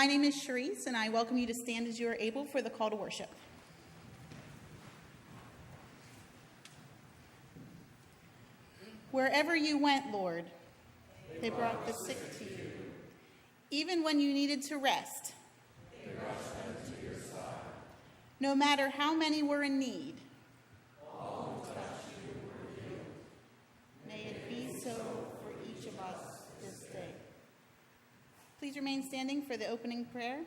My name is Cherise, and I welcome you to stand as you are able for the call to worship. Wherever you went, Lord, they brought the sick to you. Even when you needed to rest, they rushed them to your side. No matter how many were in need, all who touched you were healed. May it be so for each of us this day. Please remain standing for the opening prayer.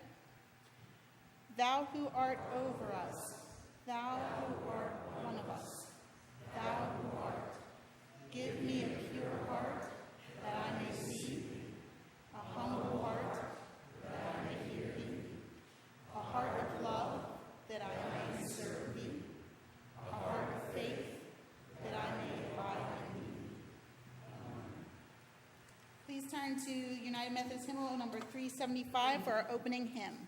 Thou who art over us, thou who art one of us, thou who art, give me a pure heart that I may see thee, a humble heart that I may hear thee, a heart of love that I may serve thee, a heart of faith that I may abide in thee. Please turn to United Methodist Hymnal number 375 for our opening hymn.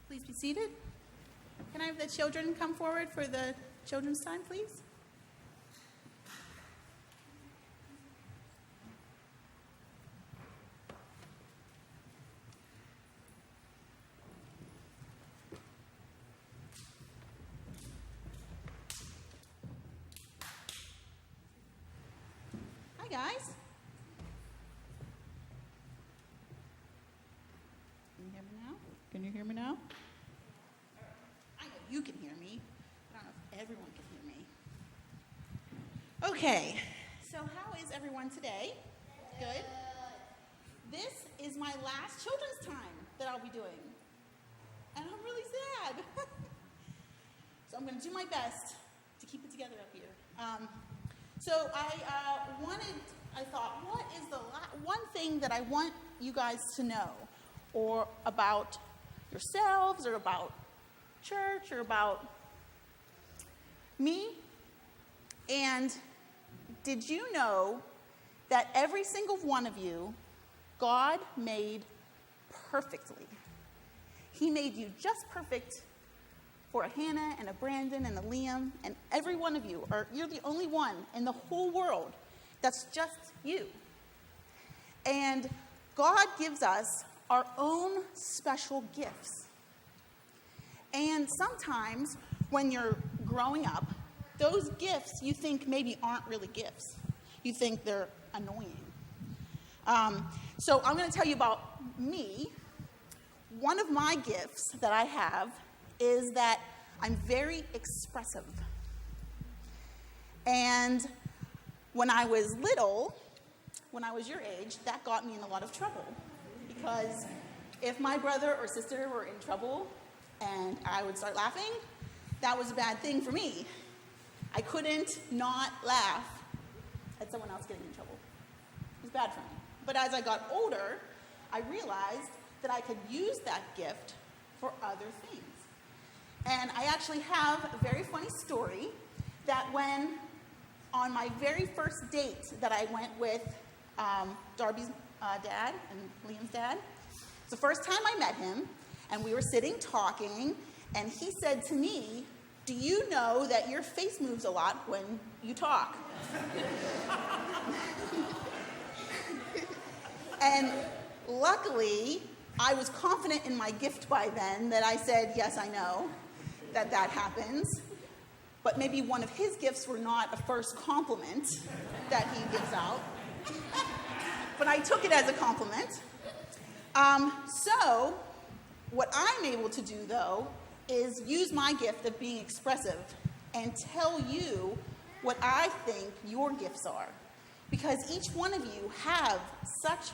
Please be seated. Can I have the children come forward for the children's time, please? Hi, guys. Can you hear me now? Can you hear me now? I know you can hear me. I don't know if everyone can hear me. Okay, so how is everyone today? Good? This is my last children's time that I'll be doing. And I'm really sad. So I'm going to do my best to keep it together up here. So I thought, what is the one thing that I want you guys to know, or about yourselves, or about church, or about me? And did you know that every single one of you, God made perfectly? He made you just perfect for a Hannah and a Brandon and a Liam, and every one of you, you're the only one in the whole world that's just you. And God gives us our own special gifts. And sometimes when you're growing up, those gifts you think maybe aren't really gifts. You think they're annoying. So I'm going to tell you about me. One of my gifts that I have is that I'm very expressive. And when I was little, when I was your age, that got me in a lot of trouble. Because if my brother or sister were in trouble and I would start laughing, that was a bad thing for me. I couldn't not laugh at someone else getting in trouble. It was bad for me. But as I got older, I realized that I could use that gift for other things. And I actually have a very funny story that when, on my very first date that I went with Darby's dad and Liam's dad, it's the first time I met him, and we were sitting talking, and he said to me, "Do you know that your face moves a lot when you talk?" And luckily, I was confident in my gift by then that I said, "Yes, I know that happens." But maybe one of his gifts were not a first compliment that he gives out. But I took it as a compliment. So what I'm able to do, though, is use my gift of being expressive and tell you what I think your gifts are. Because each one of you have such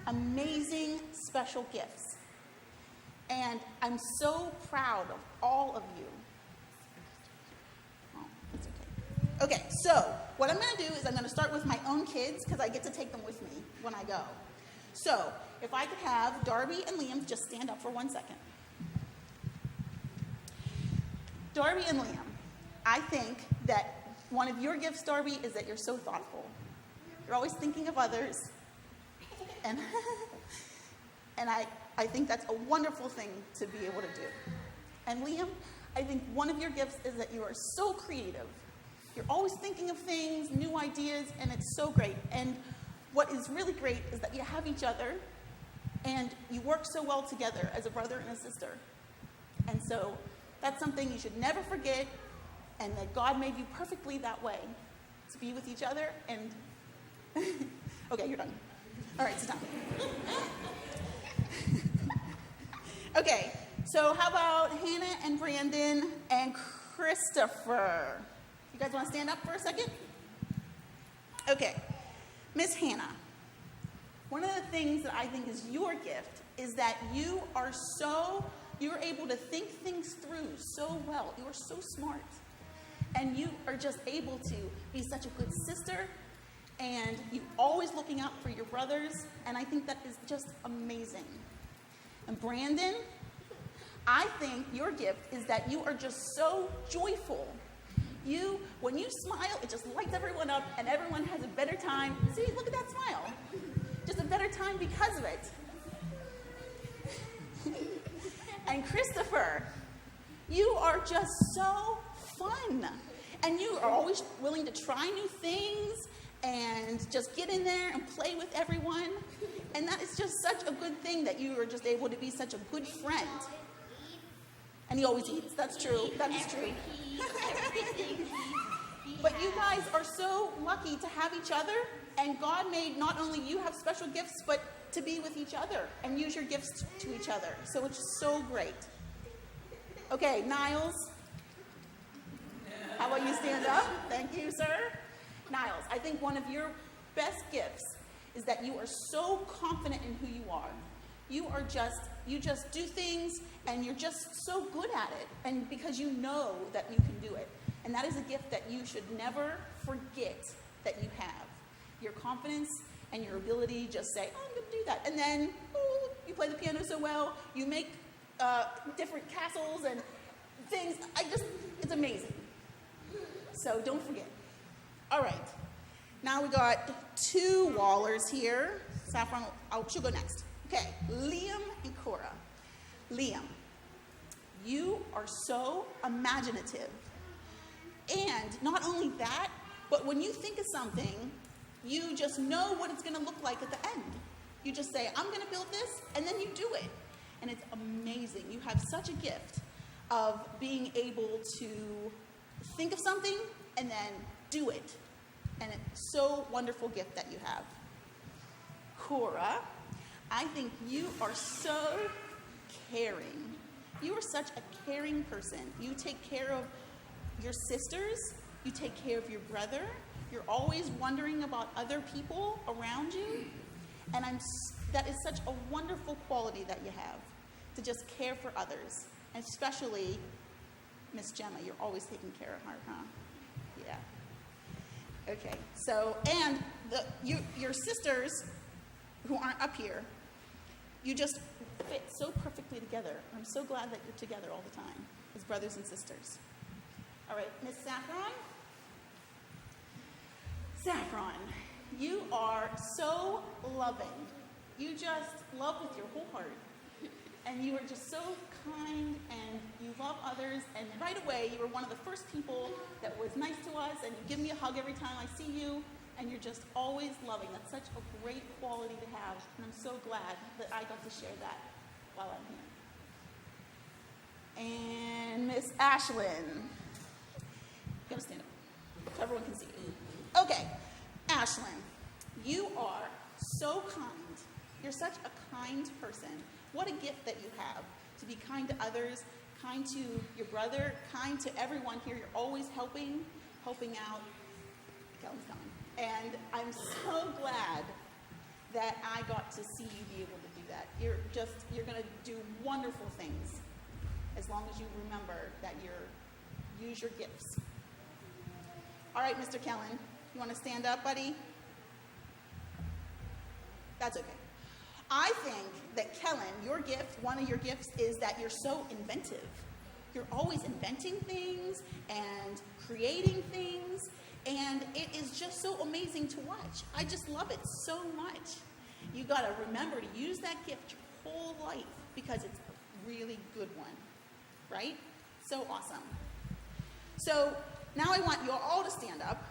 amazing special gifts. And I'm so proud of all of you. Oh, that's okay. Okay, so what I'm going to do is I'm going to start with my own kids because I get to take them with me when I go. So if I could have Darby and Liam just stand up for 1 second. Darby and Liam, I think that one of your gifts, Darby, is that you're so thoughtful. You're always thinking of others. And I think that's a wonderful thing to be able to do. And Liam, I think one of your gifts is that you are so creative. You're always thinking of things, new ideas, and it's so great. And what is really great is that you have each other, and you work so well together as a brother and a sister. And so that's something you should never forget, and that God made you perfectly that way, to be with each other. And okay, you're done. All right, sit down. Okay, so how about Hannah and Brandon and Christopher? You guys want to stand up for a second? Okay, Miss Hannah, one of the things that I think is your gift is that you're able to think things through so well. You are so smart. And you are just able to be such a good sister, and you're always looking out for your brothers, and I think that is just amazing. And Brandon, I think your gift is that you are just so joyful. When you smile, it just lights everyone up, and everyone has a better time. See, look at that smile. Just a better time because of it. And Christopher, you are just so fun. And you are always willing to try new things and just get in there and play with everyone. And that is just such a good thing that you are just able to be such a good friend. And he always eats. That's true. That is true. But you guys are so lucky to have each other. And God made not only you have special gifts, but to be with each other and use your gifts to each other. So it's so great. Okay, Niles. How about you stand up? Thank you, sir. Niles, I think one of your best gifts is that you are so confident in who you are. You just do things, and you're just so good at it. And because you know that you can do it. And that is a gift that you should never forget that you have. Your confidence and your ability to just say, oh, I'm going to do that. And then, oh, you play the piano so well, you make different castles and things. It's amazing. So don't forget. All right. Now we got 2 Wallers here. Saffron, she'll go next. Okay, Liam and Cora. Liam, you are so imaginative. And not only that, but when you think of something, you just know what it's going to look like at the end. You just say, I'm going to build this, and then you do it. And it's amazing. You have such a gift of being able to think of something and then do it. And it's so wonderful gift that you have. Cora, I think you are so caring. You are such a caring person. You take care of your sisters. You take care of your brother. You're always wondering about other people around you. And that is such a wonderful quality that you have, to just care for others. And especially Miss Gemma, you're always taking care of her, huh? Yeah. Okay, so, and your sisters who aren't up here, you just fit so perfectly together. I'm so glad that you're together all the time as brothers and sisters. All right, Miss Saffron. Saffron, you are so loving. You just love with your whole heart. And you are just so kind, and you love others. And right away, you were one of the first people that was nice to us, and you give me a hug every time I see you. And you're just always loving. That's such a great quality to have. And I'm so glad that I got to share that while I'm here. And Miss Ashlyn. You gotta stand up so everyone can see you. Okay, Ashlyn, you are so kind. You're such a kind person. What a gift that you have to be kind to others, kind to your brother, kind to everyone here. You're always helping out. Kellen's coming. And I'm so glad that I got to see you be able to do that. You're going to do wonderful things as long as you remember that use your gifts. All right, Mr. Kellen, you want to stand up, buddy? That's okay. I think that Kellen, your gift, one of your gifts is that you're so inventive. You're always inventing things and creating things. And it is just so amazing to watch. I just love it so much. You got to remember to use that gift your whole life because it's a really good one, right? So awesome. So now I want you all to stand up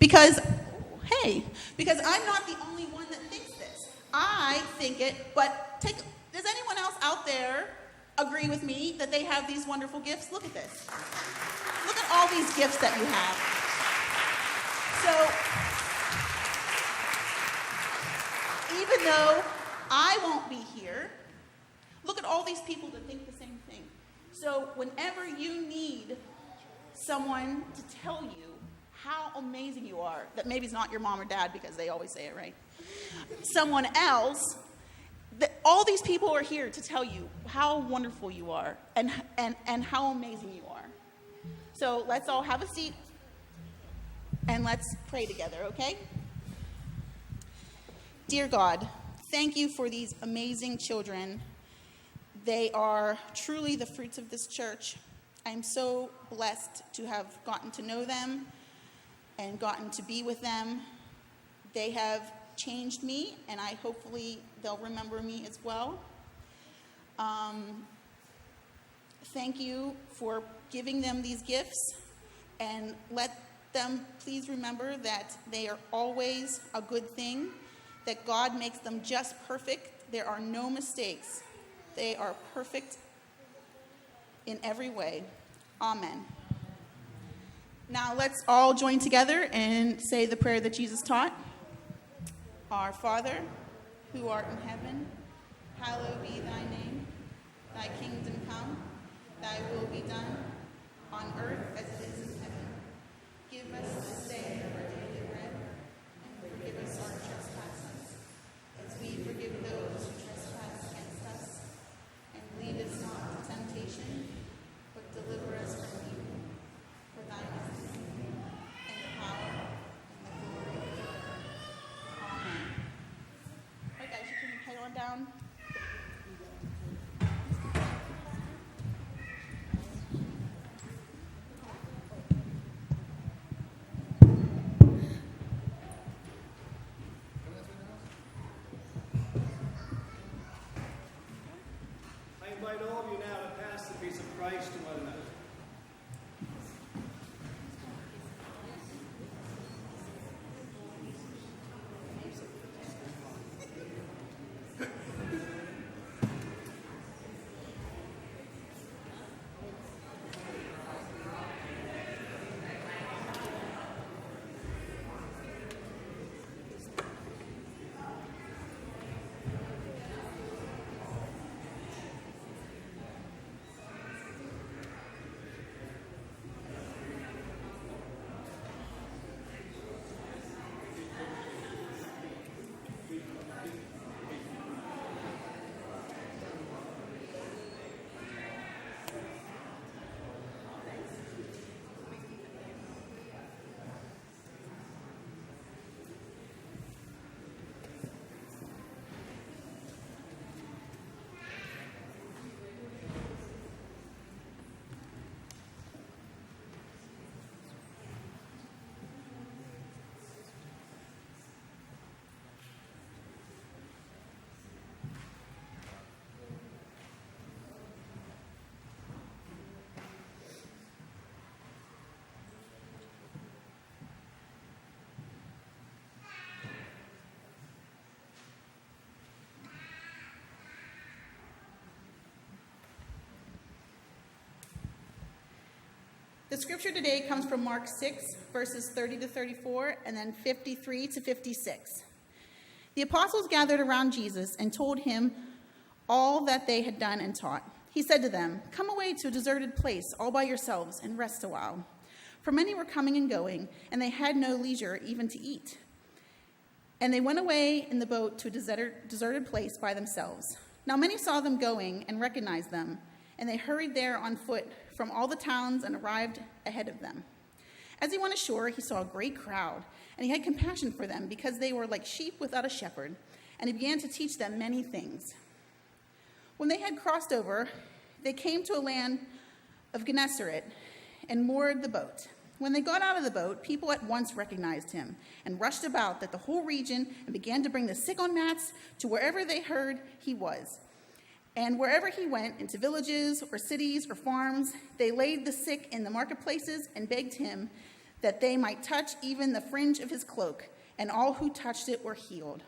because I'm not the only one that thinks this. I think it, but does anyone else out there agree with me that they have these wonderful gifts? Look at this. Look at all these gifts that you have. So, even though I won't be here, look at all these people that think the same thing. So, whenever you need someone to tell you how amazing you are, that maybe it's not your mom or dad because they always say it, right? Someone else, all these people are here to tell you how wonderful you are and how amazing you are. So let's all have a seat and let's pray together, okay? Dear God, thank you for these amazing children. They are truly the fruits of this church. I'm so blessed to have gotten to know them and gotten to be with them. They have changed me, and hopefully they'll remember me as well. Thank you for giving them these gifts, and let them please remember that they are always a good thing, that God makes them just perfect. There are no mistakes. They are perfect in every way. Amen. Now let's all join together and say the prayer that Jesus taught. Our Father, who art in heaven, hallowed be thy name. Thy kingdom come, thy will be done, on earth as it is in heaven. Give us this day our daily bread, and forgive us our trespasses, as we forgive those who trespass against us. And lead us not into temptation, but deliver us from evil. on down. I invite all of you now to pass the peace of Christ to one another. The scripture today comes from Mark 6, verses 30 to 34, and then 53 to 56. The apostles gathered around Jesus and told him all that they had done and taught. He said to them, "Come away to a deserted place all by yourselves and rest a while." For many were coming and going, and they had no leisure even to eat. And they went away in the boat to a deserted place by themselves. Now many saw them going and recognized them, and they hurried there on foot from all the towns and arrived ahead of them. As he went ashore, he saw a great crowd, and he had compassion for them because they were like sheep without a shepherd, and he began to teach them many things. When they had crossed over, they came to a land of Gennesaret and moored the boat. When they got out of the boat, people at once recognized him and rushed about the whole region and began to bring the sick on mats to wherever they heard he was. And wherever he went, into villages or cities or farms, they laid the sick in the marketplaces and begged him that they might touch even the fringe of his cloak, and all who touched it were healed.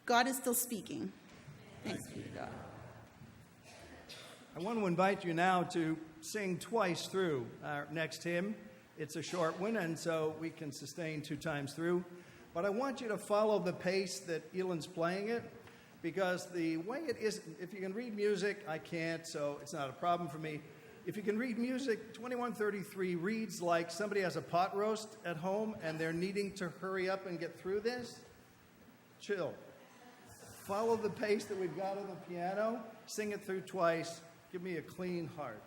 God is still speaking. Thanks be to God. I want to invite you now to sing twice through our next hymn. It's a short one, and so we can sustain 2 times through. But I want you to follow the pace that Elon's playing it, because the way it is, if you can read music, I can't, so it's not a problem for me. If you can read music, 2133 reads like somebody has a pot roast at home and they're needing to hurry up and get through this. Chill. Follow the pace that we've got on the piano. Sing it through twice. Give me a clean heart.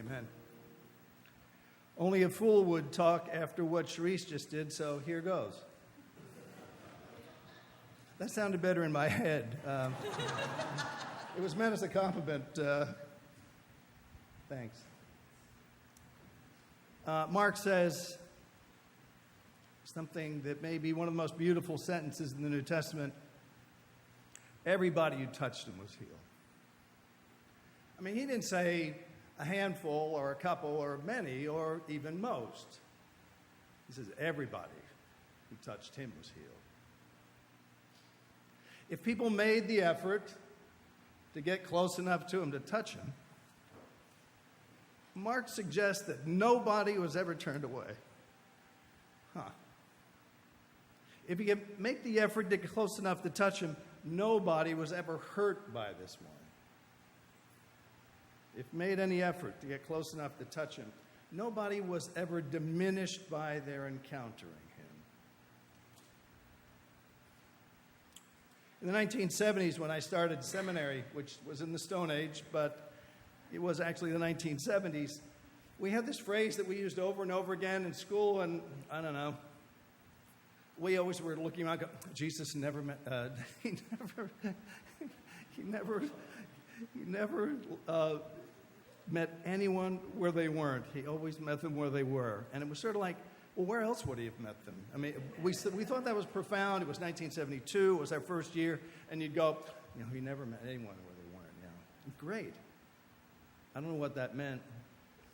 Amen. Only a fool would talk after what Sharice just did, so here goes. That sounded better in my head. It was meant as a compliment. Thanks. Mark says something that may be one of the most beautiful sentences in the New Testament. Everybody who touched him was healed. I mean, he didn't say a handful or a couple or many or even most. He says everybody who touched him was healed. If people made the effort to get close enough to him to touch him, Mark suggests that nobody was ever turned away. If you could make the effort to get close enough to touch him, nobody was ever hurt by this one. If made any effort to get close enough to touch him, nobody was ever diminished by their encountering him. In the 1970s, when I started seminary, which was in the Stone Age, but it was actually the 1970s, we had this phrase that we used over and over again in school, and I don't know, we always were looking around, Jesus never met, he never met anyone where they weren't. He always met them where they were. And it was sort of like, well, where else would he have met them? I mean, we thought that was profound. It was 1972. It was our first year. And you'd go, he never met anyone where they weren't. Great. I don't know what that meant.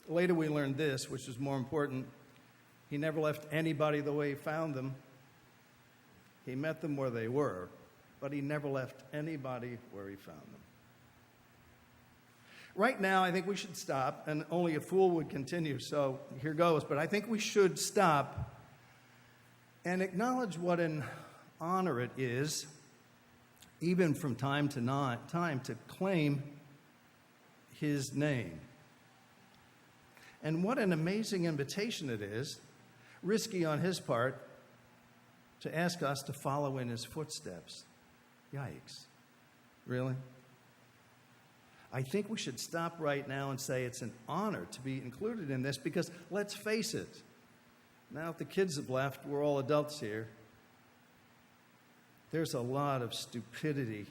Later we learned this, which is more important. He never left anybody the way he found them. He met them where they were, but he never left anybody where he found them. Right now, I think we should stop, and only a fool would continue, so here goes. But I think we should stop and acknowledge what an honor it is, even from time to time, to claim his name. And what an amazing invitation it is, risky on his part, to ask us to follow in his footsteps. Yikes. Really? I think we should stop right now and say it's an honor to be included in this because, let's face it, now that the kids have left, we're all adults here, there's a lot of stupidity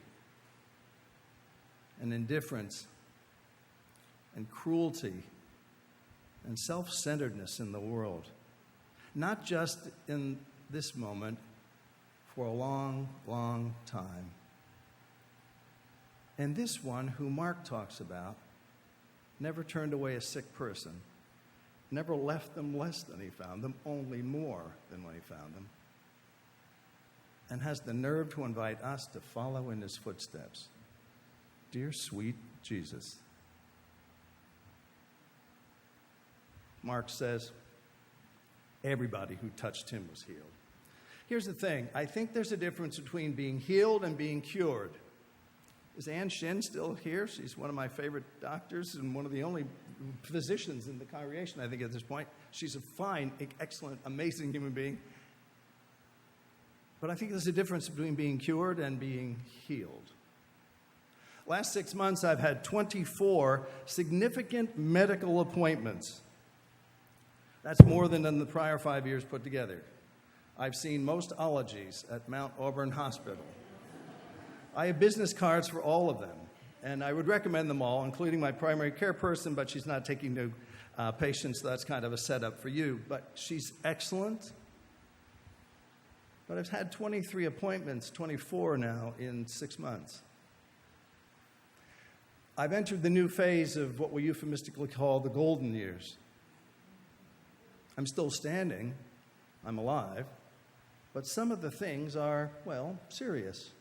and indifference and cruelty and self-centeredness in the world. Not just in this moment, for a long, long time. And this one, who Mark talks about, never turned away a sick person, never left them less than he found them, only more than when he found them, and has the nerve to invite us to follow in his footsteps. Dear sweet Jesus. Mark says, everybody who touched him was healed. Here's the thing. I think there's a difference between being healed and being cured. Is Ann Shin still here? She's one of my favorite doctors and one of the only physicians in the congregation, I think, at this point. She's a fine, excellent, amazing human being. But I think there's a difference between being cured and being healed. Last 6 months, I've had 24 significant medical appointments. That's more than in the prior 5 years put together. I've seen most ologies at Mount Auburn Hospital. I have business cards for all of them, and I would recommend them all, including my primary care person, but she's not taking new patients, so that's kind of a setup for you. But she's excellent. But I've had 23 appointments, 24 now, in 6 months. I've entered the new phase of what we euphemistically call the golden years. I'm still standing. I'm alive. But some of the things are, well, serious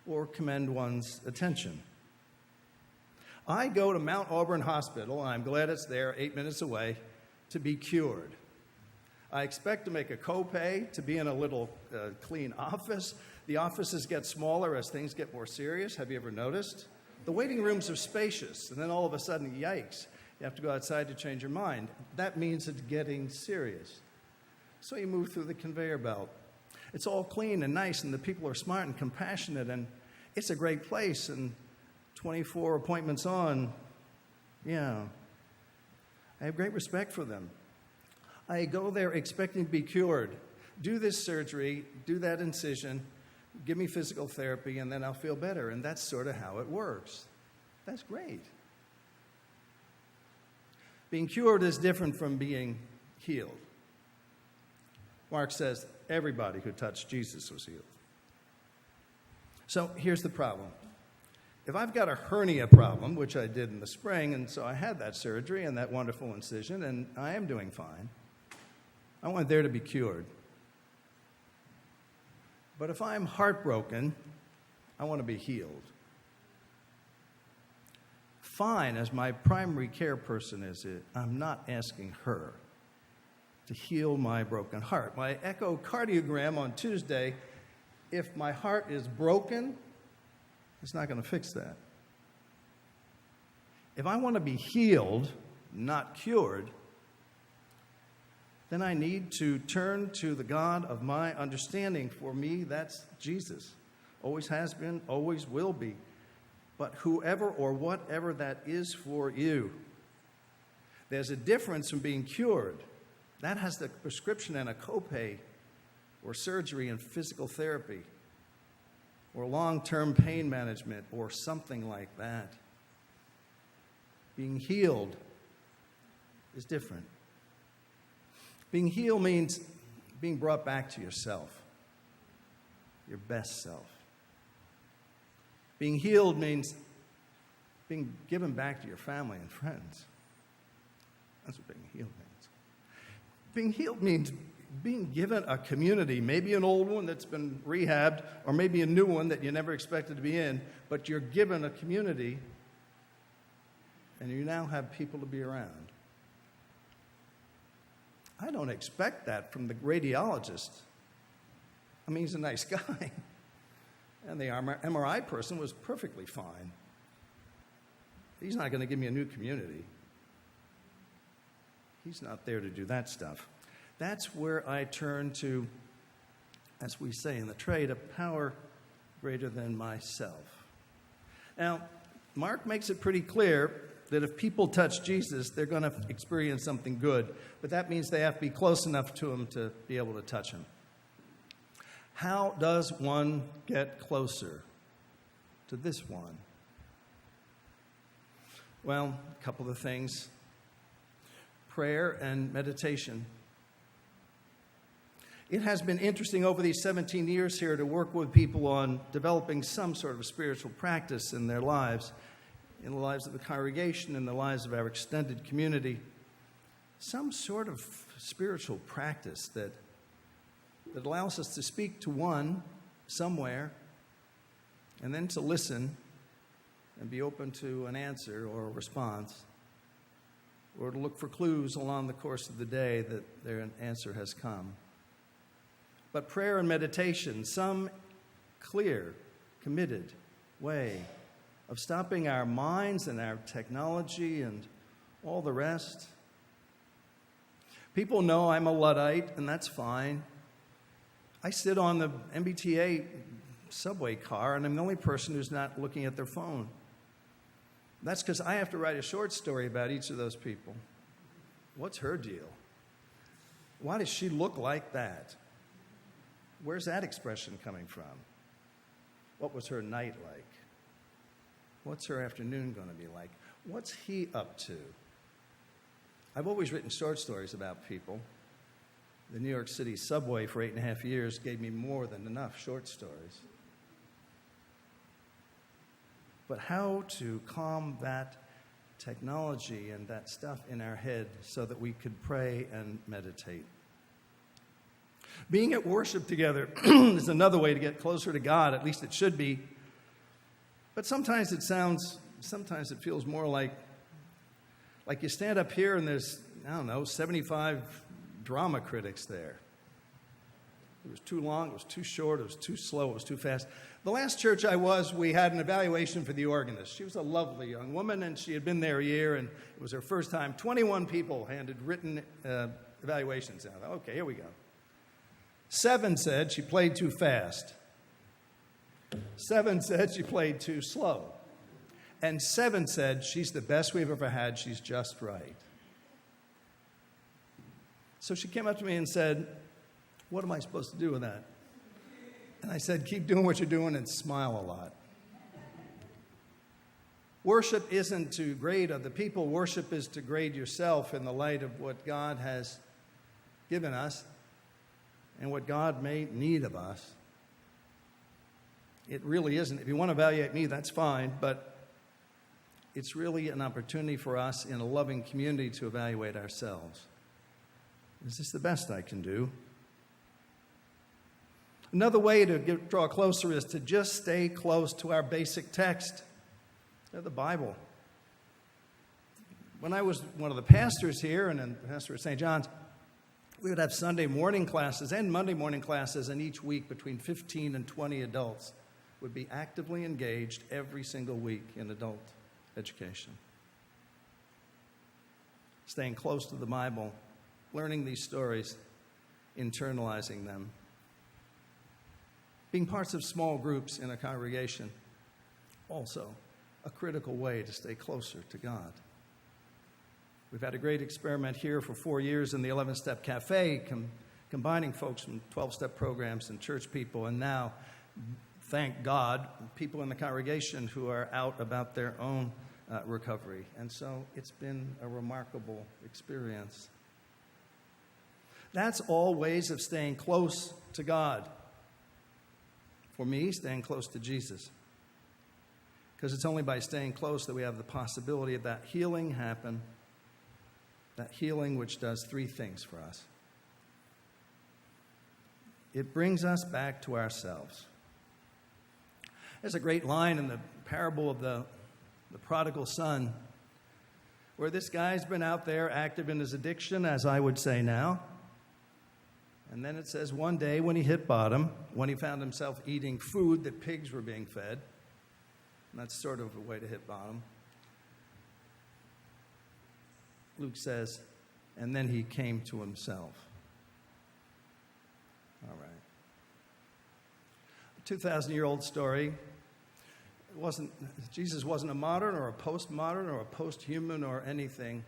or commend one's attention. I go to Mount Auburn Hospital, and I'm glad it's there, 8 minutes away, to be cured. I expect to make a copay, to be in a little clean office. The offices get smaller as things get more serious. Have you ever noticed? The waiting rooms are spacious, and then all of a sudden, yikes, you have to go outside to change your mind. That means it's getting serious. So you move through the conveyor belt. It's all clean and nice, and the people are smart and compassionate, and it's a great place. And 24 appointments on, yeah. I have great respect for them. I go there expecting to be cured. Do this surgery, do that incision, give me physical therapy, and then I'll feel better. And that's sort of how it works. That's great. Being cured is different from being healed. Mark says everybody who touched Jesus was healed. So here's the problem. If I've got a hernia problem, which I did in the spring, and so I had that surgery and that wonderful incision, and I am doing fine, I want there to be cured. But if I'm heartbroken, I want to be healed. Fine, as my primary care person I'm not asking her to heal my broken heart. My echocardiogram on Tuesday, if my heart is broken, it's not going to fix that. If I want to be healed, not cured, then I need to turn to the God of my understanding. For me, that's Jesus. Always has been, always will be. But whoever or whatever that is for you, there's a difference from being cured. That has the prescription and a copay, or surgery and physical therapy, or long-term pain management, or something like that. Being healed is different. Being healed means being brought back to yourself, your best self. Being healed means being given back to your family and friends. That's what being healed means. Being healed means being given a community, maybe an old one that's been rehabbed, or maybe a new one that you never expected to be in, but you're given a community, and you now have people to be around. I don't expect that from the radiologist. I mean, he's a nice guy. And the MRI person was perfectly fine. He's not going to give me a new community. He's not there to do that stuff. That's where I turn to, as we say in the trade, a power greater than myself. Now, Mark makes it pretty clear that if people touch Jesus, they're going to experience something good. But that means they have to be close enough to him to be able to touch him. How does one get closer to this one? Well, a couple of things. Prayer and meditation. It has been interesting over these 17 years here to work with people on developing some sort of spiritual practice in their lives, in the lives of the congregation, in the lives of our extended community. Some sort of spiritual practice that allows us to speak to one somewhere and then to listen and be open to an answer or a response, or to look for clues along the course of the day that their answer has come. But prayer and meditation, some clear, committed way of stopping our minds and our technology and all the rest. People know I'm a Luddite, and that's fine. I sit on the MBTA subway car, and I'm the only person who's not looking at their phone. That's because I have to write a short story about each of those people. What's her deal? Why does she look like that? Where's that expression coming from? What was her night like? What's her afternoon going to be like? What's he up to? I've always written short stories about people. The New York City subway for 8.5 years gave me more than enough short stories. But how to calm that technology and that stuff in our head so that we could pray and meditate. Being at worship together is another way to get closer to God, at least it should be. But sometimes it feels more like you stand up here and there's, 75 drama critics there. It was too long, it was too short, it was too slow, it was too fast. The last church I was, we had an evaluation for the organist. She was a lovely young woman, and she had been there a year, and it was her first time. 21 people handed written evaluations out. Okay, here we go. 7 said she played too fast. 7 said she played too slow. And 7 said she's the best we've ever had, she's just right. So she came up to me and said, "What am I supposed to do with that?" And I said, "Keep doing what you're doing and smile a lot." Worship isn't to grade other people. Worship is to grade yourself in the light of what God has given us and what God may need of us. It really isn't. If you want to evaluate me, that's fine, but it's really an opportunity for us in a loving community to evaluate ourselves. Is this the best I can do? Another way to draw closer is to just stay close to our basic text, the Bible. When I was one of the pastors here and pastor at St. John's, we would have Sunday morning classes and Monday morning classes, and each week between 15 and 20 adults would be actively engaged every single week in adult education. Staying close to the Bible, learning these stories, internalizing them. Being parts of small groups in a congregation, also a critical way to stay closer to God. We've had a great experiment here for 4 years in the 11-Step Cafe, combining folks from 12-step programs and church people, and now, thank God, people in the congregation who are out about their own recovery. And so it's been a remarkable experience. That's all ways of staying close to God. For me, staying close to Jesus. Because it's only by staying close that we have the possibility of that healing happen. That healing which does three things for us. It brings us back to ourselves. There's a great line in the parable of the prodigal son, where this guy's been out there active in his addiction, as I would say now. And then it says one day when he hit bottom, when he found himself eating food that pigs were being fed, and that's sort of a way to hit bottom. Luke says, and then he came to himself. All right. A 2,000-year-old story. Jesus wasn't a modern or a postmodern or a post-human or anything.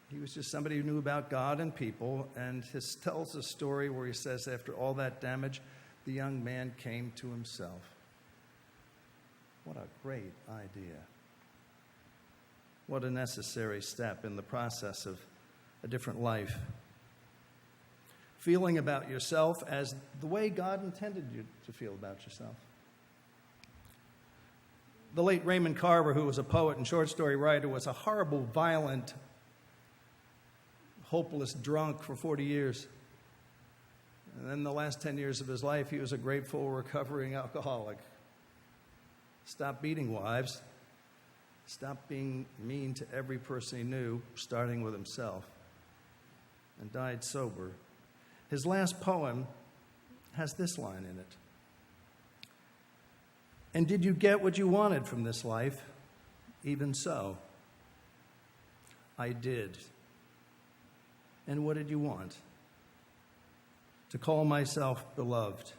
He was just somebody who knew about God and people, and he tells a story where he says, after all that damage, the young man came to himself. What a great idea. What a necessary step in the process of a different life. Feeling about yourself as the way God intended you to feel about yourself. The late Raymond Carver, who was a poet and short story writer, was a horrible, violent, hopeless drunk for 40 years. And then the last 10 years of his life, he was a grateful, recovering alcoholic. Stopped beating wives. Stopped being mean to every person he knew, starting with himself. And died sober. His last poem has this line in it. And did you get what you wanted from this life? Even so. I did. And what did you want? To call myself beloved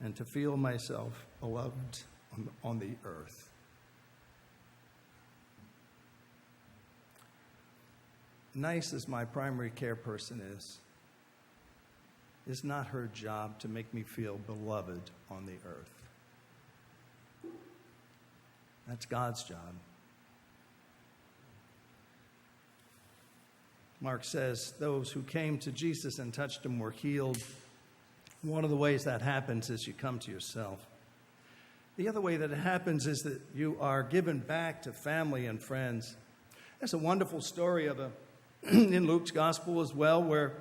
and to feel myself beloved on the earth. Nice as my primary care person is, it's not her job to make me feel beloved on the earth. That's God's job. Mark says, those who came to Jesus and touched him were healed. One of the ways that happens is you come to yourself. The other way that it happens is that you are given back to family and friends. There's a wonderful story of in Luke's gospel as well, where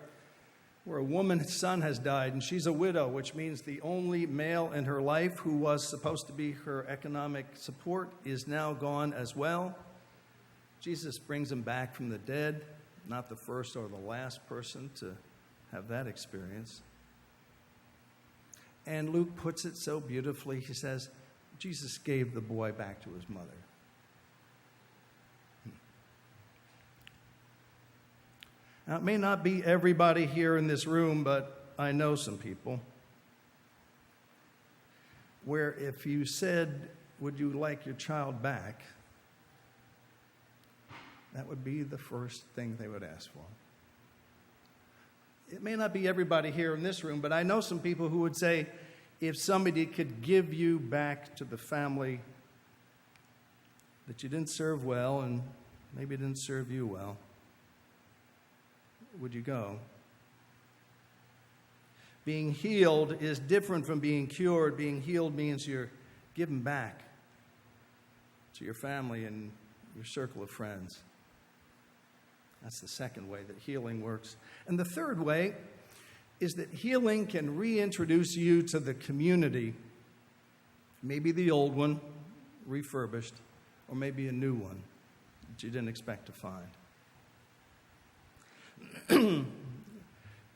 a woman's son has died, and she's a widow, which means the only male in her life who was supposed to be her economic support is now gone as well. Jesus brings him back from the dead, not the first or the last person to have that experience. And Luke puts it so beautifully. He says, Jesus gave the boy back to his mother. Now, it may not be everybody here in this room, but I know some people where if you said, would you like your child back, that would be the first thing they would ask for. It may not be everybody here in this room, but I know some people who would say, if somebody could give you back to the family that you didn't serve well and maybe didn't serve you well, would you go? Being healed is different from being cured. Being healed means you're given back to your family and your circle of friends. That's the second way that healing works. And the third way is that healing can reintroduce you to the community. Maybe the old one, refurbished, or maybe a new one that you didn't expect to find.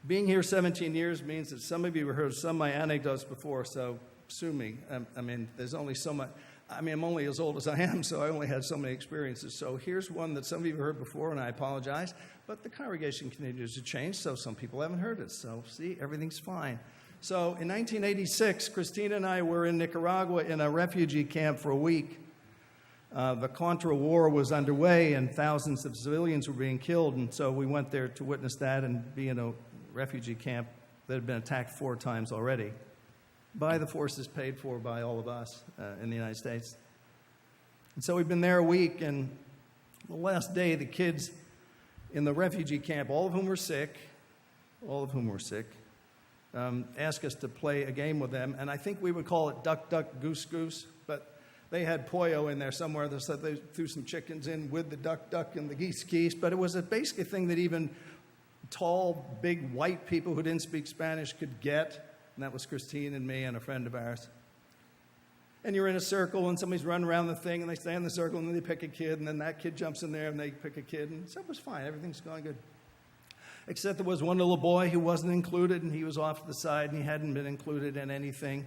Being here 17 years means that some of you have heard some of my anecdotes before, so sue me. I mean, there's only so much. I mean, I'm only as old as I am, so I only had so many experiences. So here's one that some of you have heard before, and I apologize. But the congregation continues to change, so some people haven't heard it. So, see, everything's fine. So in 1986, Christina and I were in Nicaragua in a refugee camp for a week. The Contra War was underway, and thousands of civilians were being killed. And so we went there to witness that and be in a refugee camp that had been attacked 4 times already by the forces paid for by all of us in the United States. And so we've been there a week, and the last day, the kids in the refugee camp, all of whom were sick, asked us to play a game with them. And I think we would call it duck, duck, goose, goose, but they had pollo in there somewhere. They said they threw some chickens in with the duck, duck, and the geese, geese. But it was a basic thing that even tall, big, white people who didn't speak Spanish could get. And that was Christine and me and a friend of ours. And you're in a circle, and somebody's running around the thing, and they stay in the circle, and then they pick a kid, and then that kid jumps in there, and they pick a kid. And so it was fine. Everything's going good. Except there was one little boy who wasn't included, and he was off to the side, and he hadn't been included in anything.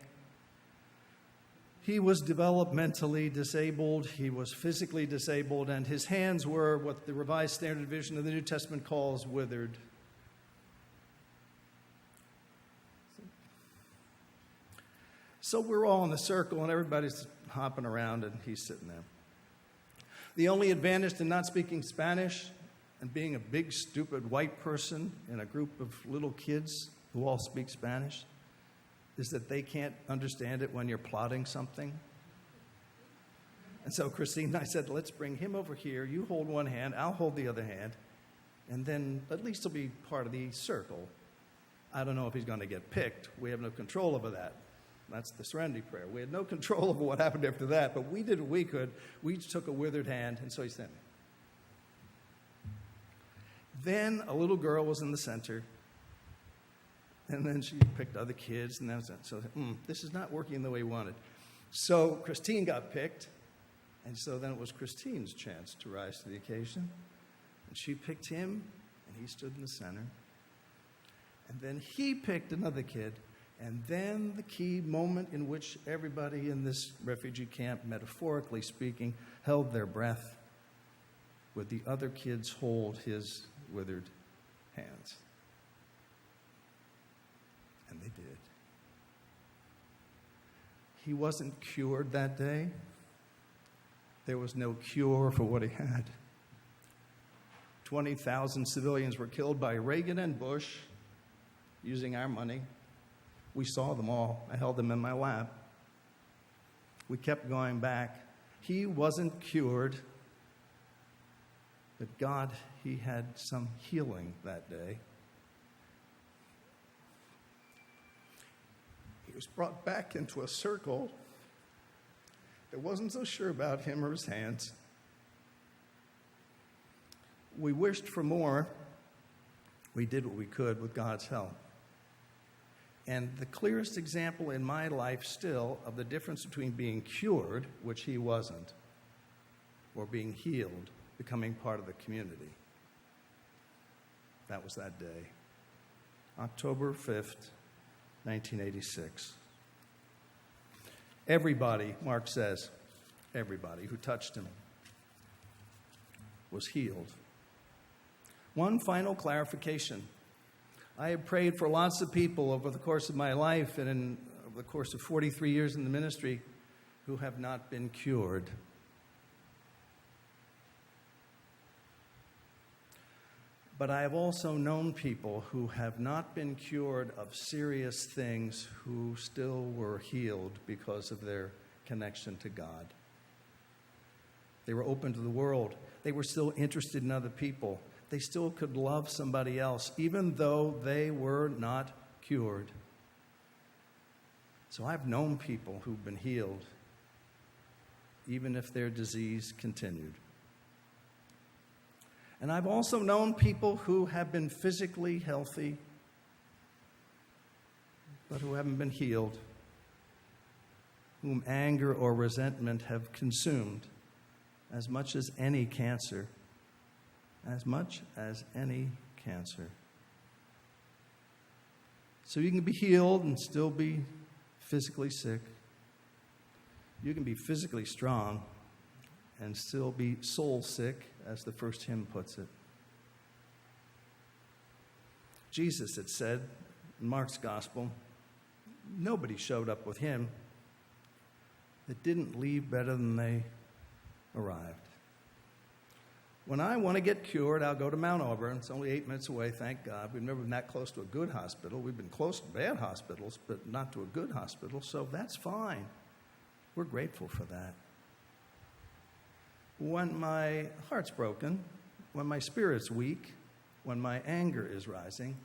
He was developmentally disabled. He was physically disabled, and his hands were what the Revised Standard Version of the New Testament calls withered. So we're all in a circle, and everybody's hopping around, and he's sitting there. The only advantage to not speaking Spanish and being a big, stupid white person in a group of little kids who all speak Spanish is that they can't understand it when you're plotting something. And so Christine and I said, let's bring him over here. You hold one hand, I'll hold the other hand, and then at least he'll be part of the circle. I don't know if he's going to get picked. We have no control over that. That's the serenity prayer. We had no control over what happened after that, but we did what we could. We each took a withered hand, and so he sent me. Then a little girl was in the center, and then she picked other kids, and that was it. So this is not working the way we wanted. So Christine got picked, and so then it was Christine's chance to rise to the occasion. And she picked him, and he stood in the center. And then he picked another kid. And then the key moment in which everybody in this refugee camp, metaphorically speaking, held their breath would the other kids hold his withered hands. And they did. He wasn't cured that day. There was no cure for what he had. 20,000 civilians were killed by Reagan and Bush using our money. We saw them all. I held them in my lap. We kept going back. He wasn't cured, but God, he had some healing that day. He was brought back into a circle that wasn't so sure about him or his hands. We wished for more. We did what we could with God's help. And the clearest example in my life still of the difference between being cured, which he wasn't, or being healed, becoming part of the community. That was that day. October 5th, 1986. Everybody, Mark says, everybody who touched him was healed. One final clarification. I have prayed for lots of people over the course of my life and over the course of 43 years in the ministry who have not been cured. But I have also known people who have not been cured of serious things who still were healed because of their connection to God. They were open to the world. They were still interested in other people. They still could love somebody else, even though they were not cured. So I've known people who've been healed, even if their disease continued. And I've also known people who have been physically healthy, but who haven't been healed, whom anger or resentment have consumed as much as any cancer. As much as any cancer. So you can be healed and still be physically sick. You can be physically strong and still be soul sick, as the first hymn puts it. Jesus had said in Mark's gospel, nobody showed up with him that didn't leave better than they arrived. When I want to get cured, I'll go to Mount Auburn. It's only 8 minutes away, thank God. We've never been that close to a good hospital. We've been close to bad hospitals, but not to a good hospital, so that's fine. We're grateful for that. When my heart's broken, when my spirit's weak, when my anger is rising,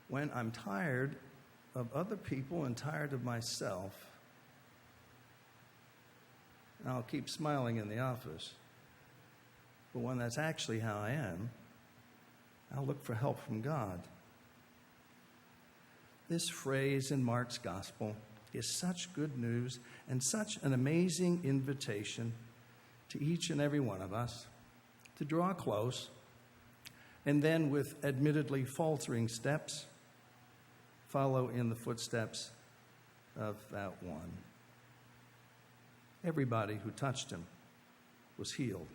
when I'm tired of other people and tired of myself, I'll keep smiling in the office. But when that's actually how I am, I'll look for help from God. This phrase in Mark's gospel is such good news and such an amazing invitation to each and every one of us to draw close and then, with admittedly faltering steps, follow in the footsteps of that one. Everybody who touched him was healed.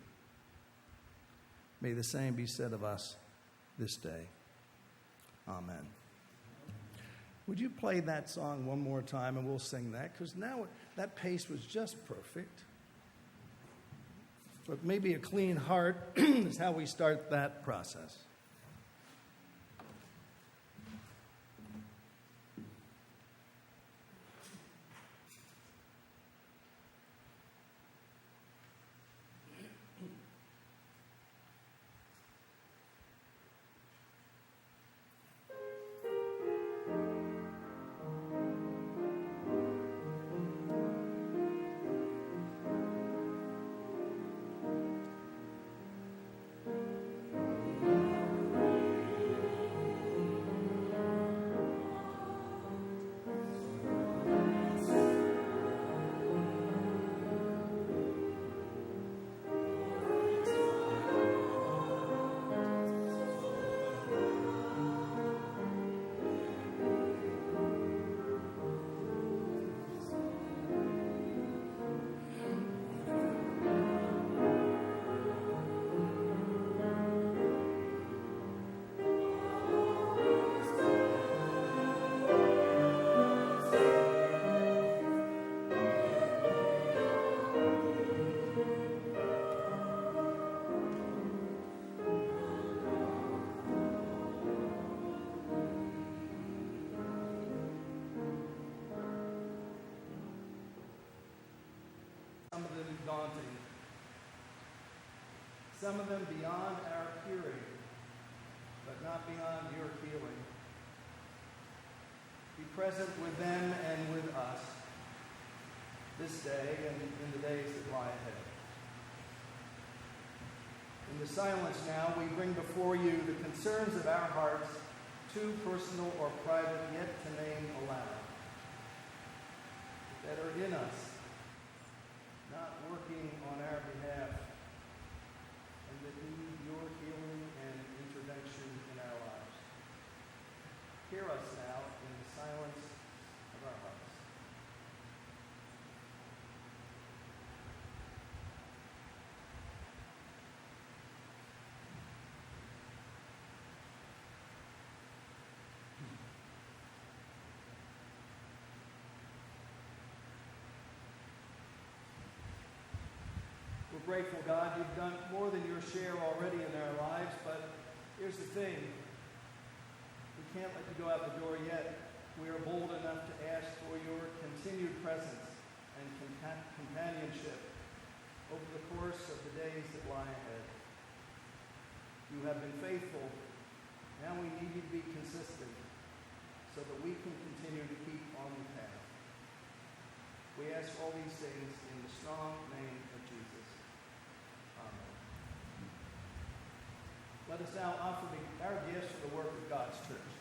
May the same be said of us this day. Amen. Would you play that song one more time and we'll sing that? Because now that pace was just perfect. But maybe a clean heart is how we start that process. Some of them daunting, some of them beyond our hearing, but not beyond your healing. Be present with them and with us this day and in the days that lie ahead. In the silence now, we bring before you the concerns of our hearts, too personal or private yet to name aloud, that are in us, not working on our behalf, and that need your healing and intervention in our lives. Hear us now in the silence of our hearts. We're grateful, God, you've done more than your share already in our lives, but Here's the thing. We can't let you go out the door yet. We are bold enough to ask for your continued presence and companionship over the course of the days that lie ahead. You have been faithful. Now we need you to be consistent so that we can continue to keep on the path. We ask all these things in the strong name of Jesus. Amen. Let us now offer our gifts for the work of God's church.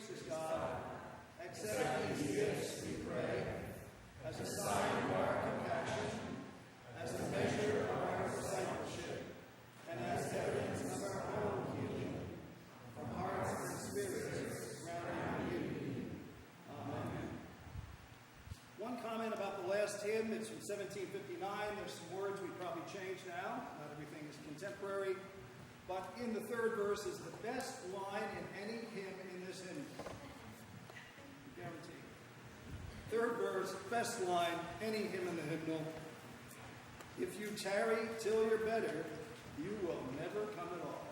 gracious God, accept these gifts, we pray, as a sign of our compassion, as the measure of our discipleship, and as evidence of our own healing, from hearts and spirits grounded in you. Amen. One comment about the last hymn, it's from 1759. There's some words we probably changed now. Not everything is contemporary. But in the third verse is the best line in any hymn in this hymn. Guaranteed. Third verse, best line, any hymn in the hymnal. If you tarry till you're better, you will never come at all.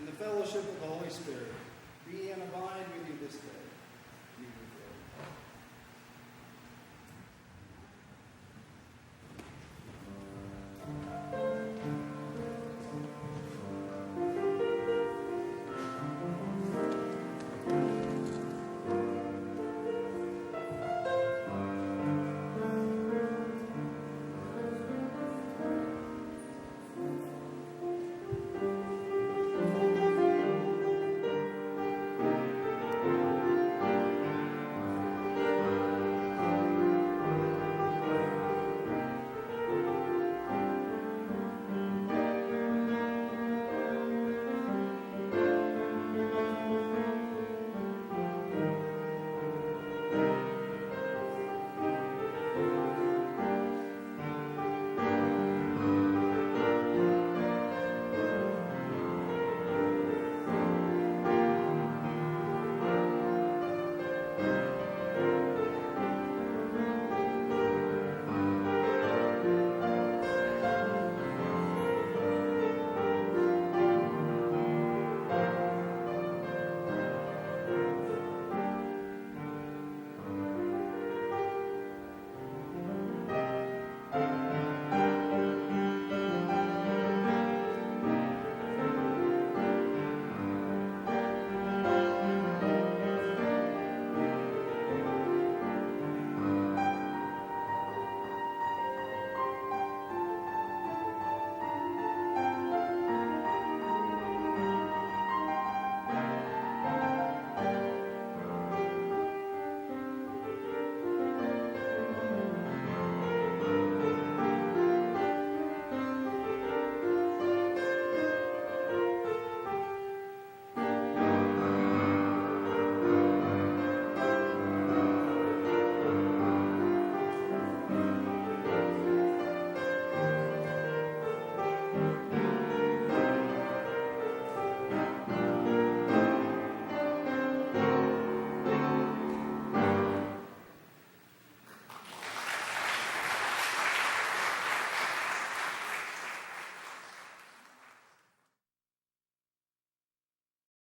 And the fellowship of the Holy Spirit be and abide with you this day.